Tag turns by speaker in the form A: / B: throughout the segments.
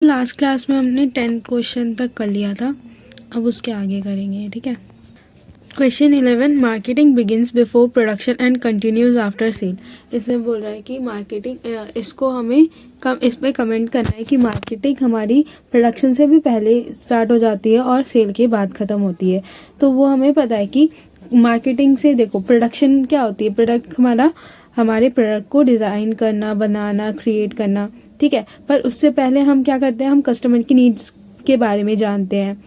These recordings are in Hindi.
A: लास्ट क्लास में हमने 10 क्वेश्चन तक कर लिया था, अब उसके आगे करेंगे। ठीक है। Question 11, marketing begins before production and continues after sale. इसमें बोल रहा है कि मार्केटिंग, इसको हमें इस पर कमेंट करना है कि मार्केटिंग हमारी प्रोडक्शन से भी पहले स्टार्ट हो जाती है और सेल के बाद ख़त्म होती है। तो वो हमें पता है कि मार्केटिंग से, देखो प्रोडक्शन क्या होती है, प्रोडक्ट हमारे प्रोडक्ट को डिज़ाइन करना, बनाना, क्रिएट करना। ठीक है। पर उससे पहले हम क्या करते हैं, हम कस्टमर की नीड्स के बारे में जानते हैं।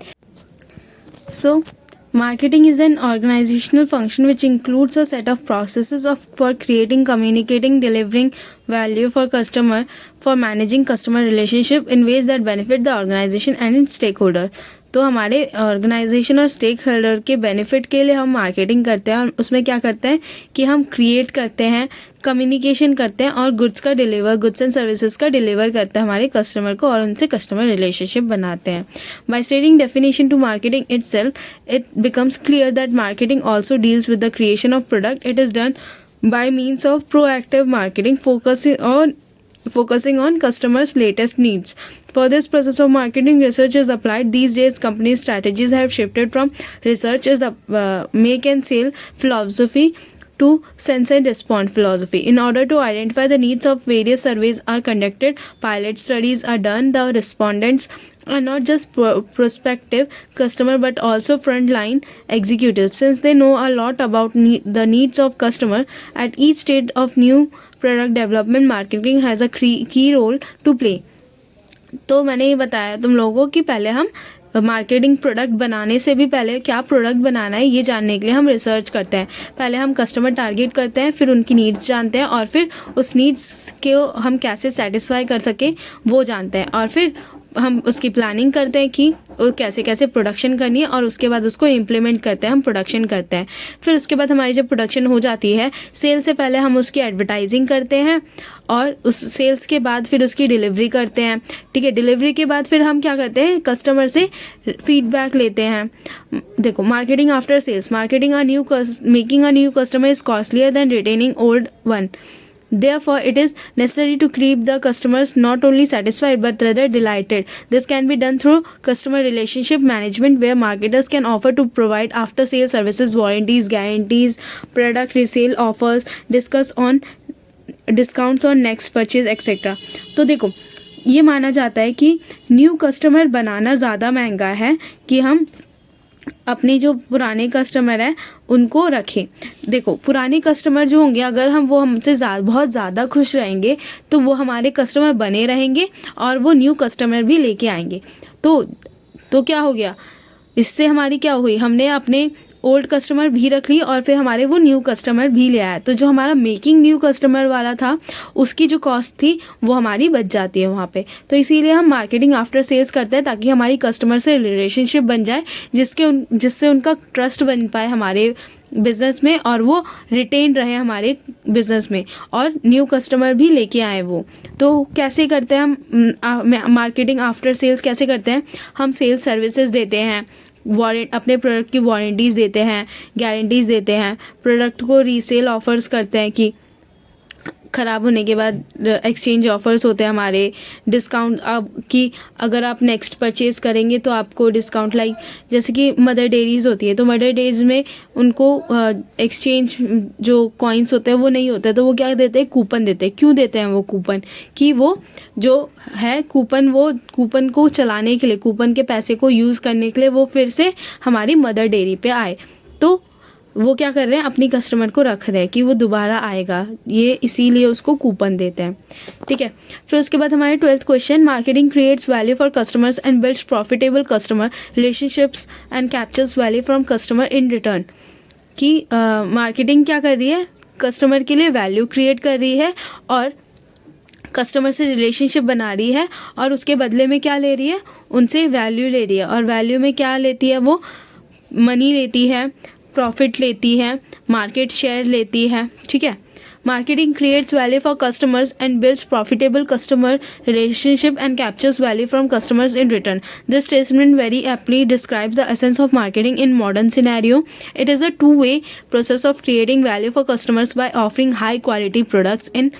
A: सो marketing is an organizational function which includes a set of processes for creating, communicating, delivering value for customer, for managing customer relationship in ways that benefit the organization and its stakeholder. तो हमारे ऑर्गेनाइजेशन और स्टेक होल्डर के बेनिफिट के लिए हम मार्केटिंग करते हैं, और उसमें क्या करते हैं कि हम क्रिएट करते हैं, कम्युनिकेशन करते हैं और गुड्स एंड सर्विसेज का डिलीवर करते हैं हमारे कस्टमर को, और उनसे कस्टमर रिलेशनशिप बनाते हैं। By stating definition to marketing itself, it becomes clear that marketing also deals with the creation of product. It is done by means of proactive marketing focusing on customers' latest needs. For this process of marketing, research is applied. These days, companies' strategies have shifted from research is make and sell philosophy to sense and respond philosophy. In order to identify the needs of various surveys are conducted, pilot studies are done. The respondents are not just prospective customer but also frontline executives, since they know a lot about the needs of customer. At each stage of new product development, marketing has a key role to play. तो मैंने ये बताया तुम लोगों कि पहले हम मार्केटिंग प्रोडक्ट बनाने से भी पहले क्या प्रोडक्ट बनाना है ये जानने के लिए हम रिसर्च करते हैं। पहले हम कस्टमर टारगेट करते हैं, फिर उनकी नीड्स जानते हैं, और फिर उस नीड्स को हम कैसे सेटिस्फाई कर सकें वो जानते हैं, और फिर हम उसकी प्लानिंग करते हैं कि वो कैसे कैसे प्रोडक्शन करनी है, और उसके बाद उसको इम्प्लीमेंट करते हैं, हम प्रोडक्शन करते हैं। फिर उसके बाद हमारी जब प्रोडक्शन हो जाती है, सेल से पहले हम उसकी एडवर्टाइजिंग करते हैं, और उस सेल्स के बाद फिर उसकी डिलीवरी करते हैं। ठीक है। डिलीवरी के बाद फिर हम क्या करते हैं, कस्टमर से फीडबैक लेते हैं। देखो, marketing after sales, making a new customer is costlier than retaining old one. Therefore, it is necessary to keep the customers not only satisfied but rather delighted. This can be done through customer relationship management, where marketers can offer to provide after-sale services, warranties, guarantees, product resale offers, discounts on next purchase, etc. तो देखो, ये माना जाता है कि न्यू कस्टमर बनाना ज़्यादा महंगा है कि हम अपने जो पुराने कस्टमर हैं उनको रखें। देखो, पुराने कस्टमर जो होंगे, अगर वो हमसे बहुत ज़्यादा खुश रहेंगे तो वो हमारे कस्टमर बने रहेंगे और वो न्यू कस्टमर भी लेके आएंगे। तो क्या हो गया, इससे हमारी क्या हुई, हमने अपने ओल्ड कस्टमर भी रख ली और फिर हमारे वो न्यू कस्टमर भी ले आया। तो जो हमारा मेकिंग न्यू कस्टमर वाला था उसकी जो कॉस्ट थी वो हमारी बच जाती है वहाँ पे। तो इसीलिए हम मार्केटिंग आफ्टर सेल्स करते हैं, ताकि हमारी कस्टमर से रिलेशनशिप बन जाए, जिससे उनका ट्रस्ट बन पाए हमारे बिज़नेस में, और वो रिटेन रहे हमारे बिज़नेस में, और न्यू कस्टमर भी लेके आए वो। तो कैसे करते हैं हम मार्केटिंग आफ्टर सेल्स, कैसे करते हैं, हम सेल्स सर्विसेज देते हैं, अपने प्रोडक्ट की वारंटीज़ देते हैं, गारंटीज़ देते हैं, प्रोडक्ट को रीसेल ऑफर्स करते हैं कि ख़राब होने के बाद एक्सचेंज ऑफर्स होते हैं हमारे, डिस्काउंट कि अगर आप नेक्स्ट परचेज़ करेंगे तो आपको डिस्काउंट, लाइक जैसे कि मदर डेयरीज़ होती है, तो मदर डेयरीज़ में उनको एक्सचेंज जो कॉइन्स होते हैं वो नहीं होता है, तो वो क्या देते हैं, कूपन देते हैं। क्यों देते हैं वो कूपन, कि वो जो है कूपन को चलाने के लिए, कूपन के पैसे को यूज़ करने के लिए वो फिर से हमारी मदर डेयरी पे आए। तो वो क्या कर रहे हैं, अपनी कस्टमर को रख रहे हैं कि वो दोबारा आएगा, ये इसीलिए उसको कूपन देते हैं। ठीक है। फिर उसके बाद हमारे 12th question, marketing creates value for customers and builds profitable customer relationships and captures value from customer in return. कि मार्केटिंग क्या कर रही है, कस्टमर के लिए वैल्यू क्रिएट कर रही है और कस्टमर से रिलेशनशिप बना रही है, और उसके बदले में क्या ले रही है, उनसे वैल्यू ले रही है। और वैल्यू में क्या लेती है, वो मनी लेती है, प्रॉफिट लेती है, मार्केट शेयर लेती है। ठीक है। Marketing creates value for customers and builds profitable customer relationship and captures value from customers in return. This statement very aptly describes the essence of marketing in modern scenario. It is a two-way process of creating value for customers by offering high quality products in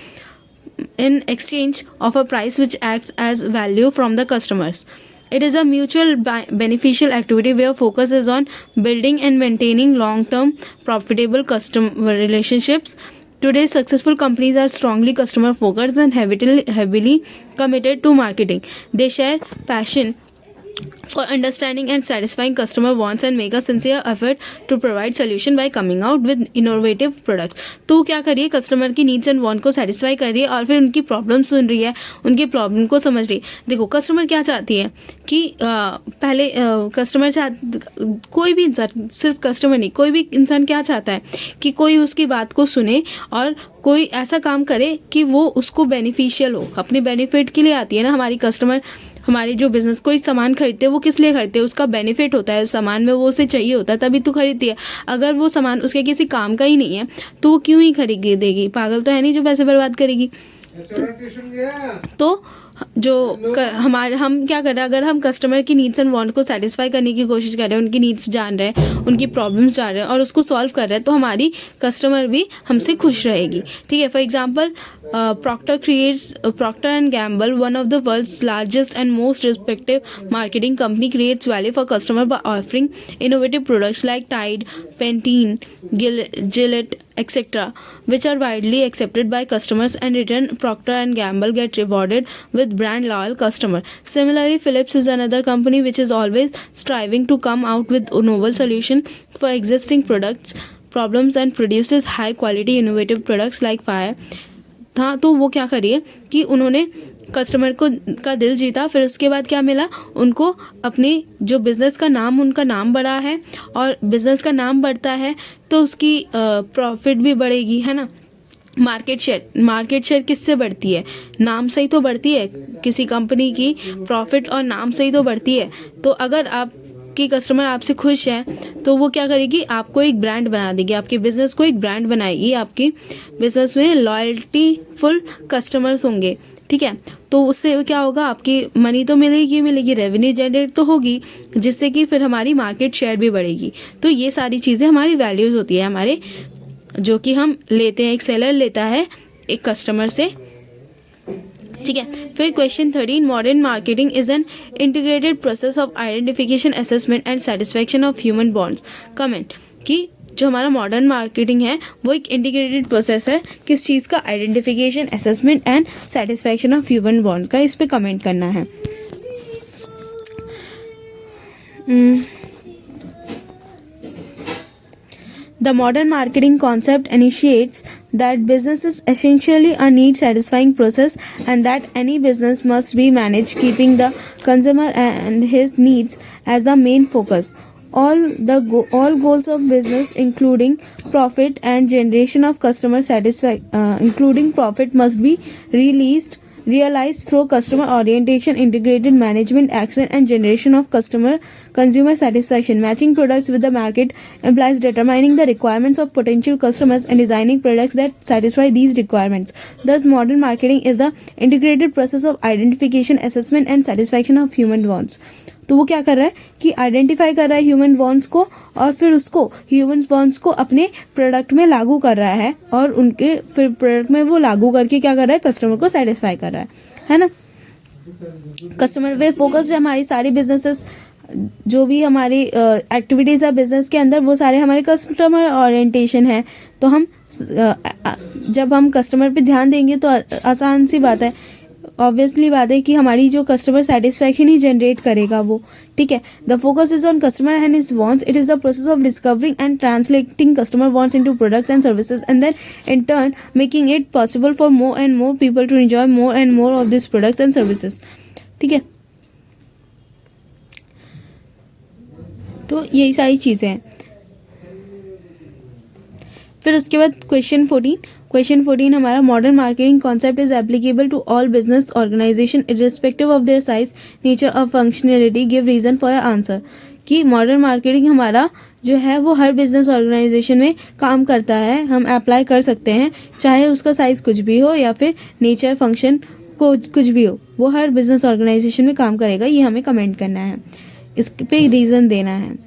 A: in exchange of a price which acts as value from the customers. It is a mutual beneficial activity where focus is on building and maintaining long-term profitable customer relationships. Today, successful companies are strongly customer focused and heavily committed to marketing. They share passion for understanding and satisfying customer wants and make a sincere effort to provide solution by coming out with innovative products. तो वो क्या कर रही है, कस्टमर की नीड्स एंड वांट को सेटिस्फाई कर रही है और फिर उनकी प्रॉब्लम सुन रही है, उनकी प्रॉब्लम को समझ रही है. देखो कस्टमर क्या चाहती है कि पहले कस्टमर कोई भी इंसान, सिर्फ कस्टमर नहीं, कोई भी इंसान क्या चाहता है कि कोई उसकी बात को सुने और कोई ऐसा काम करे कि वो उसको बेनिफिशियल हो, अपने बेनिफिट के लिए आती है ना हमारी कस्टमर. हमारी जो बिजनेस, कोई सामान खरीदते हैं वो किस लिए खरीदते हैं, उसका बेनिफिट होता है उस सामान में, वो उसे चाहिए होता है तभी तो खरीदती है. अगर वो सामान उसके किसी काम का ही नहीं है तो वो क्यों ही खरीदेगी, पागल तो है नहीं जो पैसे बर्बाद करेगी. तो जो हम क्या कर रहे हैं, अगर हम कस्टमर की नीड्स एंड वांट को सेटिस्फाई करने की कोशिश कर रहे हैं, उनकी नीड्स जान रहे हैं, उनकी प्रॉब्लम्स जान रहे हैं और उसको सॉल्व कर रहे हैं, तो हमारी कस्टमर भी हमसे खुश रहेगी. ठीक है. For example, Procter and Gamble, one of the world's largest and most respected marketing company, creates value for customer by offering innovative products like Tide, Pantene, Gillette, etc., which are widely accepted by customers, and in return Procter and Gamble get rewarded with brand loyal customer. Similarly, Philips is another company which is always striving to come out with novel solution for existing products problems and produces high quality innovative products like fire. हाँ, तो वो क्या करिए कि उन्होंने कस्टमर का दिल जीता, फिर उसके बाद क्या मिला उनको, अपने जो बिज़नेस का नाम, उनका नाम बढ़ा है और बिज़नेस का नाम बढ़ता है तो उसकी प्रॉफिट भी बढ़ेगी, है ना. मार्केट शेयर किससे बढ़ती है, नाम से ही तो बढ़ती है. किसी कंपनी की प्रॉफिट और नाम से ही तो बढ़ती है. तो अगर आपकी कस्टमर आपसे खुश है तो वो क्या करेगी, आपको एक ब्रांड बना देगी, आपके बिजनेस को एक ब्रांड बनाएगी. आपकी बिजनेस में लॉयल्टी फुल कस्टमर्स होंगे. ठीक है. तो उससे क्या होगा, आपकी मनी तो मिलेगी, रेवेन्यू जनरेट तो होगी, जिससे कि फिर हमारी मार्केट शेयर भी बढ़ेगी. तो ये सारी चीज़ें हमारी वैल्यूज़ होती है हमारे, जो कि हम लेते हैं, एक सेलर लेता है एक कस्टमर से. ठीक है. फिर question 13, modern marketing is an integrated process of identification, assessment and satisfaction of human bonds. Comment कि जो हमारा मॉडर्न मार्केटिंग है वो एक इंटीग्रेटेड प्रोसेस है किस चीज़ का, identification, assessment and satisfaction of human bond का. इस पे कमेंट करना है. The modern marketing concept initiates that business is essentially a need-satisfying process and that any business must be managed keeping the consumer and his needs as the main focus. All goals of business, including profit and generation of customer including profit, must be realized through customer orientation, integrated management, action and generation of consumer satisfaction. Matching products with the market implies determining the requirements of potential customers and designing products that satisfy these requirements. Thus, modern marketing is the integrated process of identification, assessment and satisfaction of human wants. तो वो क्या कर रहा है कि आइडेंटिफाई कर रहा है ह्यूमन वॉन्ट्स को और फिर उसको ह्यूमन वॉन्ट्स को अपने प्रोडक्ट में लागू कर रहा है और उनके फिर प्रोडक्ट में वो लागू करके क्या कर रहा है, कस्टमर को सेटिस्फाई कर रहा है ना. कस्टमर पे फोकस्ड है हमारी सारी बिजनेसेस, जो भी हमारी एक्टिविटीज़ है बिजनेस के अंदर वो सारे हमारे कस्टमर ओरिएंटेशन है. तो हम जब हम कस्टमर पे ध्यान देंगे तो आसान सी बात है, ऑब्वियसली बात है कि हमारी जो कस्टमर सेटिस्फैक्शन ही जनरेट करेगा वो. ठीक है. The focus is on customer and his wants. It is the process of discovering and translating customer wants into products and services and then in turn making it possible for more and more people to enjoy more and more of this products and services. ठीक है. तो यही सारी चीज़ें हैं. फिर उसके बाद क्वेश्चन 14 हमारा, modern marketing concept is applicable to all business organisation irrespective of their size, nature और functionality. Give reason for your answer. कि मॉडर्न मार्केटिंग हमारा जो है वो हर बिजनेस ऑर्गेनाइजेशन में काम करता है, हम अप्लाई कर सकते हैं, चाहे उसका साइज़ कुछ भी हो या फिर नेचर फंक्शन कुछ भी हो, वो हर बिजनेस ऑर्गेनाइजेशन में काम करेगा. ये हमें कमेंट करना है, इस पे रीज़न देना है.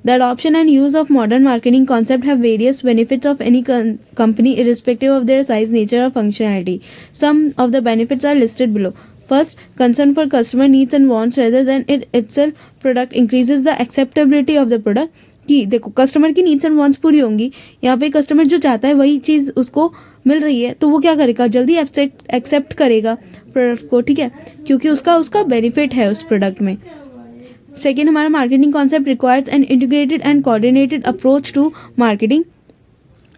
A: The adoption and use of modern marketing concept have various benefits of any company irrespective of their size, nature or functionality. Some of the benefits are listed below. First, concern for customer needs and wants rather than it itself product increases the acceptability of the product. कि देखो कस्टमर की नीड्स एंड वांट्स पूरी होंगी, यहाँ पे कस्टमर जो चाहता है वही चीज़ उसको मिल रही है तो वो क्या करेगा, जल्दी एक्सेप्ट करेगा प्रोडक्ट को, ठीक है, क्योंकि उसका बेनिफिट है उस प्रोडक्ट में. सेकेंड, हमारा marketing concept requires an integrated and coordinated approach to marketing.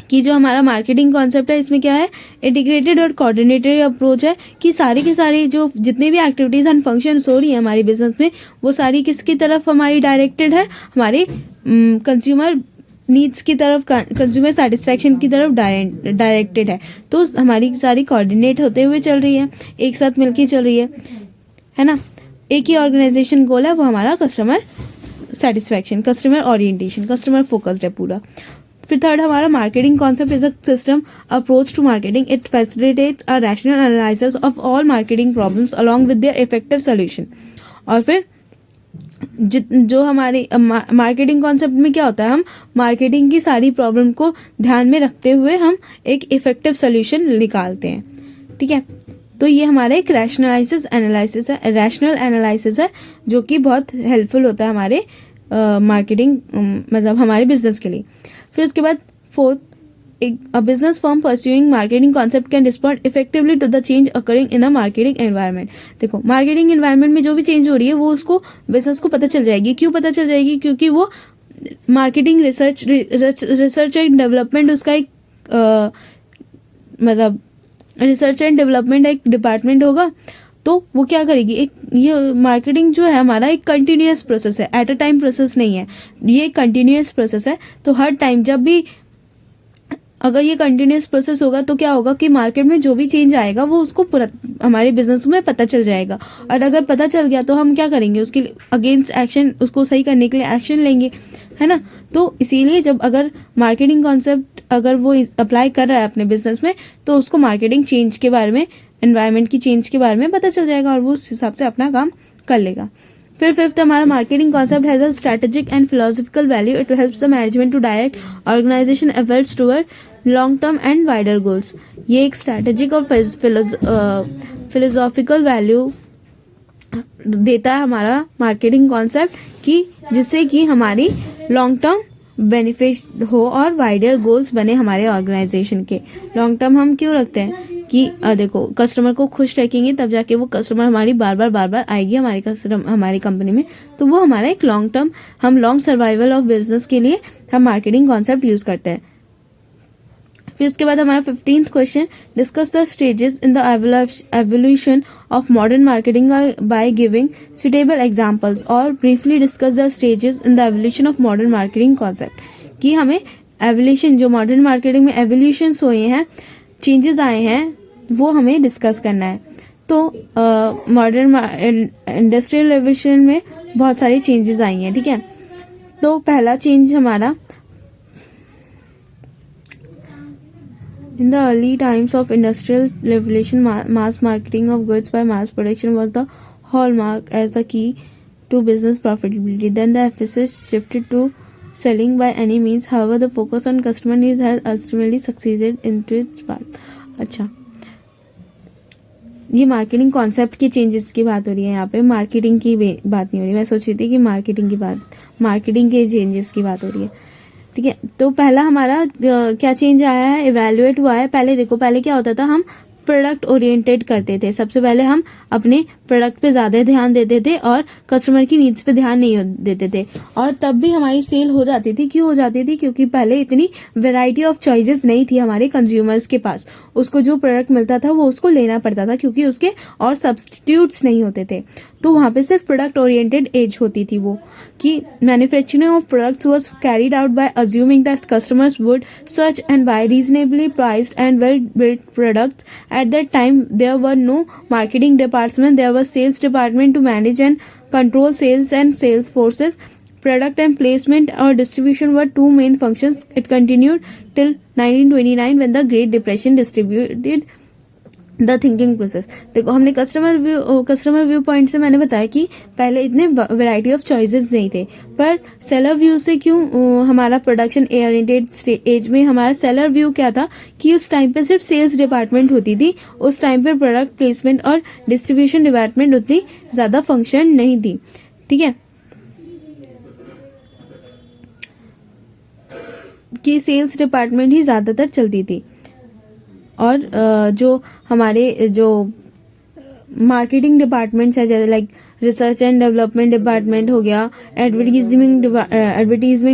A: कि जो हमारा मार्केटिंग कॉन्सेप्ट है इसमें क्या है, इंटीग्रेटेड और कोऑर्डिनेटेड अप्रोच है कि सारी की सारी जो जितने भी एक्टिविटीज़ एंड फंक्शंस हो रही है हमारी बिजनेस में वो सारी किसकी तरफ हमारी डायरेक्टेड है, हमारे कंज्यूमर नीड्स की तरफ, कंज्यूमर सेटिस्फैक्शन की तरफ डायरेक्टेड है. तो हमारी सारी कोऑर्डिनेट होते हुए चल रही है, एक साथ मिलके चल रही है ना. एक ही ऑर्गेनाइजेशन गोल है, वो हमारा customer satisfaction, customer orientation, customer focused है पूरा. फिर थर्ड, हमारा marketing concept is a system approach to marketing. It facilitates a rational analysis of all marketing problems along with their effective solution. और फिर जो हमारे मार्केटिंग कॉन्सेप्ट में क्या होता है, हम मार्केटिंग की सारी प्रॉब्लम को ध्यान में रखते हुए हम एक इफेक्टिव सोल्यूशन निकालते हैं, ठीक है. तो ये हमारा एक रैशनल एनालिसिस है जो कि बहुत हेल्पफुल होता है हमारे मार्केटिंग मतलब हमारे बिजनेस के लिए. फिर उसके बाद fourth, a business firm pursuing marketing concept can respond effectively to the change occurring in a marketing environment. देखो मार्केटिंग एनवायरनमेंट में जो भी चेंज हो रही है वो उसको बिजनेस को पता चल जाएगी. क्यों पता चल जाएगी, क्योंकि वो मार्केटिंग रिसर्च एंड डेवलपमेंट उसका एक मतलब रिसर्च एंड डेवलपमेंट एक डिपार्टमेंट होगा. तो वो क्या करेगी, एक ये मार्केटिंग जो है हमारा एक कंटिन्यूअस प्रोसेस है, एट अ टाइम प्रोसेस नहीं है, ये एक कंटिन्यूअस प्रोसेस है. तो हर टाइम जब भी अगर ये कंटिन्यूअस प्रोसेस होगा तो क्या होगा कि मार्केट में जो भी चेंज आएगा वो उसको पूरा हमारे बिजनेस में पता चल जाएगा. और अगर पता चल गया तो हम क्या करेंगे, उसके अगेंस्ट एक्शन, उसको सही करने के लिए एक्शन लेंगे, है ना. तो इसीलिए जब अगर मार्केटिंग कॉन्सेप्ट अगर वो अप्लाई कर रहा है अपने बिजनेस में तो उसको मार्केटिंग चेंज के बारे में, एनवायरनमेंट की चेंज के बारे में पता चल जाएगा और वो उस हिसाब से अपना काम कर लेगा. फिर फिफ्थ, हमारा marketing concept has a strategic and philosophical value. It helps the management to direct organisation efforts toward long term and wider goals. ये एक स्ट्रेटेजिक और फिलोसॉफिकल वैल्यू देता है हमारा मार्केटिंग कॉन्सेप्ट कि जिससे कि हमारी लॉन्ग टर्म बेनिफिट हो और वाइडर गोल्स बने हमारे ऑर्गेनाइजेशन के. लॉन्ग टर्म हम क्यों रखते हैं कि देखो कस्टमर को खुश रखेंगे तब जाके वो कस्टमर हमारी बार बार आएगी हमारी कंपनी में. तो वो हमारा एक लॉन्ग टर्म, हम लॉन्ग सर्वाइवल ऑफ बिजनेस के लिए हम मार्केटिंग कॉन्सेप्ट यूज करते हैं. फिर उसके बाद हमारा 15th question, discuss the stages in the evolution of modern marketing by giving suitable examples. और briefly discuss the stages in the evolution of modern marketing concept. कि हमें एवोल्यूशन, जो मॉडर्न मार्केटिंग में एवोल्यूशंस हुए हैं, चेंजेस आए हैं, वो हमें डिस्कस करना है. तो मॉडर्न इंडस्ट्रियल रेवोल्यूशन में बहुत सारी चेंजेस आई हैं, ठीक है. तो पहला चेंज हमारा, in the early times of industrial revolution, mass marketing of goods by mass production was the hallmark as the key to business profitability. Then the emphasis shifted to selling by any means. However, the focus on customer needs has ultimately succeeded into its part. अच्छा, ये मार्केटिंग कॉन्सेप्ट के चेंजेस की बात हो रही है, यहाँ पे मार्केटिंग की बात नहीं हो रही. मैं सोच रही थी कि मार्केटिंग के चेंजेस की बात हो रही है, ठीक है. तो पहला हमारा क्या चेंज आया है, इवैल्यूएट हुआ है. पहले देखो, पहले क्या होता था, हम प्रोडक्ट ओरिएंटेड करते थे. सबसे पहले हम अपने प्रोडक्ट पे ज्यादा ध्यान देते थे और कस्टमर की नीड्स पे ध्यान नहीं देते थे. और तब भी हमारी सेल हो जाती थी. क्यों हो जाती थी, क्योंकि पहले इतनी वैरायटी ऑफ चॉइसेस नहीं थी हमारे कंज्यूमर्स के पास. उसको जो प्रोडक्ट मिलता था वो उसको लेना पड़ता था क्योंकि उसके और सब्स्टिट्यूट्स नहीं होते थे. तो वहाँ पे सिर्फ प्रोडक्ट ओरिएंटेड एज होती थी वो, कि manufacturing of products was carried out by assuming that customers would search and buy reasonably priced and well built products. At that time there were no marketing department, there was sales department to manage and control sales and sales forces. Product and placement or distribution were two main functions. It continued till 1929 when the Great Depression the thinking process. देखो हमने कस्टमर व्यू पॉइंट से मैंने बताया कि पहले इतने वैरायटी ऑफ चॉइसेस नहीं थे, पर सेलर व्यू से क्यों हमारा प्रोडक्शन ओरिएंटेड एज में हमारा सेलर व्यू क्या था कि उस टाइम पे सिर्फ सेल्स डिपार्टमेंट होती थी, उस टाइम पे प्रोडक्ट प्लेसमेंट और डिस्ट्रीब्यूशन डिपार्टमेंट उतनी ज़्यादा फंक्शन नहीं थी। ठीक है, कि सेल्स डिपार्टमेंट ही ज़्यादातर चलती थी, और जो हमारे जो मार्केटिंग डिपार्टमेंट्स है जैसे like research and development department हो गया, एडवर्टीजमेंट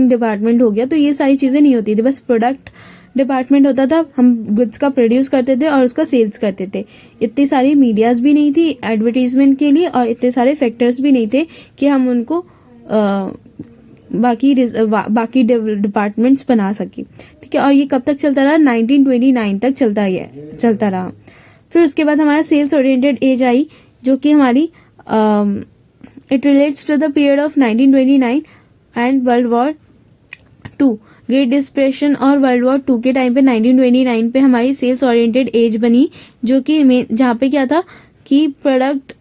A: डिपार्टमेंट हो गया, तो ये सारी चीज़ें नहीं होती थी। बस प्रोडक्ट डिपार्टमेंट होता था, हम गुड्स का प्रोड्यूस करते थे और उसका सेल्स करते थे। इतनी सारी मीडियाज भी नहीं थी एडवर्टीजमेंट के लिए, और इतने सारे फैक्टर्स भी नहीं थे कि हम उनको बाकी डिपार्टमेंट्स बना सके। ठीक है, और ये कब तक चलता रहा? 1929 तक चलता रहा। फिर उसके बाद हमारा सेल्स ओरिएंटेड एज आई, जो कि हमारी it relates to the period of 1929 and world war 2। Great depression और वर्ल्ड वॉर 2 के टाइम पे 1929 पे हमारी सेल्स ओरिएंटेड एज बनी, जो कि जहाँ पे क्या था कि product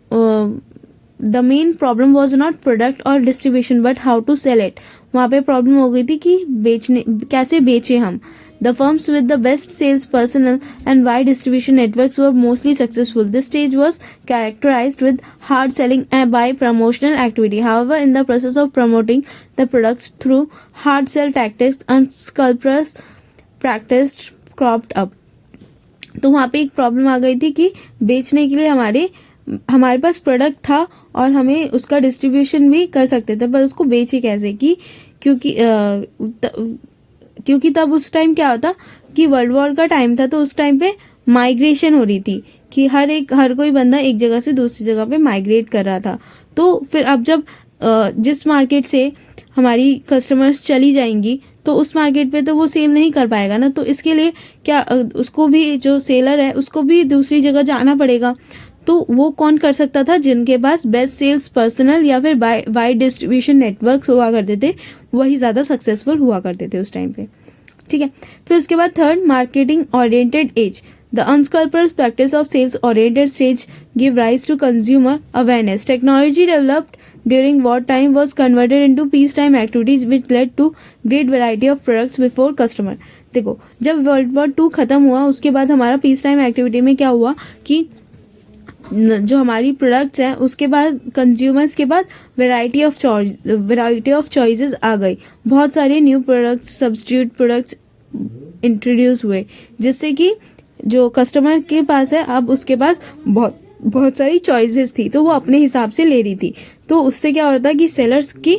A: the main problem was not product और distribution but how to sell it. वहाँ पे प्रॉब्लम हो गई थी कि कैसे बेचे हम। The firms with the best sales personal and wide distribution networks were mostly successful. This stage was characterised with hard selling by promotional activity. However in the process of promoting the products through hard sell tactics unscrupulous practice cropped up. तो वहाँ पे एक प्रॉब्लम आ गई थी कि बेचने के लिए हमारे पास प्रोडक्ट था और हमें उसका डिस्ट्रीब्यूशन भी कर सकते थे, पर उसको बेचे कैसे कि क्योंकि तब उस टाइम क्या होता कि वर्ल्ड वॉर का टाइम था, तो उस टाइम पे माइग्रेशन हो रही थी कि हर कोई बंदा एक जगह से दूसरी जगह पे माइग्रेट कर रहा था। तो फिर अब जब जिस मार्केट से हमारी कस्टमर्स चली जाएंगी तो उस मार्केट पे तो वो सेल नहीं कर पाएगा ना, तो इसके लिए क्या उसको भी, जो सेलर है उसको भी दूसरी जगह जाना पड़ेगा। तो वो कौन कर सकता था? जिनके पास बेस्ट सेल्स पर्सनल या फिर वाइड डिस्ट्रीब्यूशन नेटवर्क्स हुआ करते थे, वही ज़्यादा सक्सेसफुल हुआ करते थे उस टाइम पे। ठीक है, फिर उसके बाद third, marketing oriented age. The unscrupulous practice of sales oriented stage give rise to consumer awareness. Technology developed during wartime was converted into peacetime activities which led to great variety of products before customer। देखो, जब वर्ल्ड वॉर 2 खत्म हुआ उसके बाद हमारा पीस टाइम एक्टिविटी में क्या हुआ कि जो हमारी प्रोडक्ट्स हैं उसके बाद कंज्यूमर्स के बाद वैरायटी ऑफ चॉइसेस आ गई। बहुत सारे new products, substitute products introduce हुए, जिससे कि जो कस्टमर के पास है अब उसके पास बहुत सारी चॉइसेस थी, तो वो अपने हिसाब से ले रही थी। तो उससे क्या होता है कि सेलर्स की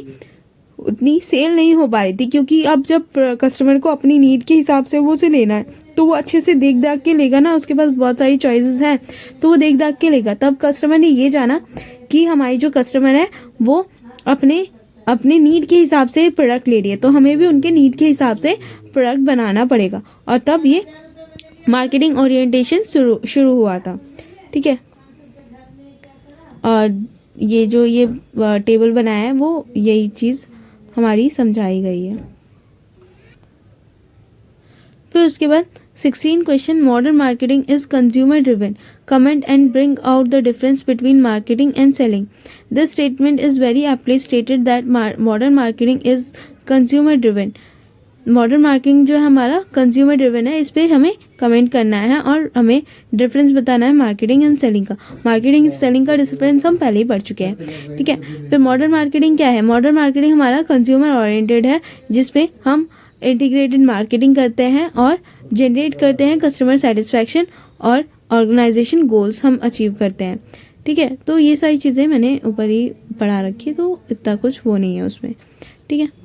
A: उतनी सेल नहीं हो पा रही थी, क्योंकि अब जब कस्टमर को अपनी नीड के हिसाब से वो उसे लेना है तो वो अच्छे से देख दाख के लेगा ना, उसके पास बहुत सारी चॉइसेस हैं तो वो देख दाख के लेगा। तब कस्टमर ने ये जाना कि हमारी जो कस्टमर है वो अपने नीड के हिसाब से प्रोडक्ट ले रही है, तो हमें भी उनके नीड के हिसाब से प्रोडक्ट बनाना पड़ेगा, और तब ये मार्केटिंग ओरिएंटेशन शुरू हुआ था। ठीक है, और ये जो ये टेबल बनाया है वो यही चीज़ हमारी समझाई गई है। फिर उसके बाद 16 question, modern marketing is consumer driven, comment and bring out the difference between marketing and selling. This statement is very aptly stated that modern marketing is consumer driven. Modern marketing जो है हमारा कंज्यूमर ड्रिवन है, इस पर हमें कमेंट करना है और हमें डिफरेंस बताना है मार्केटिंग एंड सेलिंग का। मार्केटिंग सेलिंग का डिफरेंस हम पहले ही पढ़ चुके हैं। ठीक है, फिर मॉडर्न मार्केटिंग क्या है? मॉडर्न मार्केटिंग हमारा कंज्यूमर ओरिएंटेड है, जिसपे हम इंटीग्रेटेड मार्केटिंग करते हैं और जनरेट करते हैं कस्टमर सेटिस्फैक्शन और ऑर्गेनाइजेशन गोल्स हम अचीव करते हैं। ठीक है, तो ये सारी चीज़ें मैंने ऊपर ही पढ़ा रखी है, तो इतना कुछ वो नहीं है उसमें। ठीक है।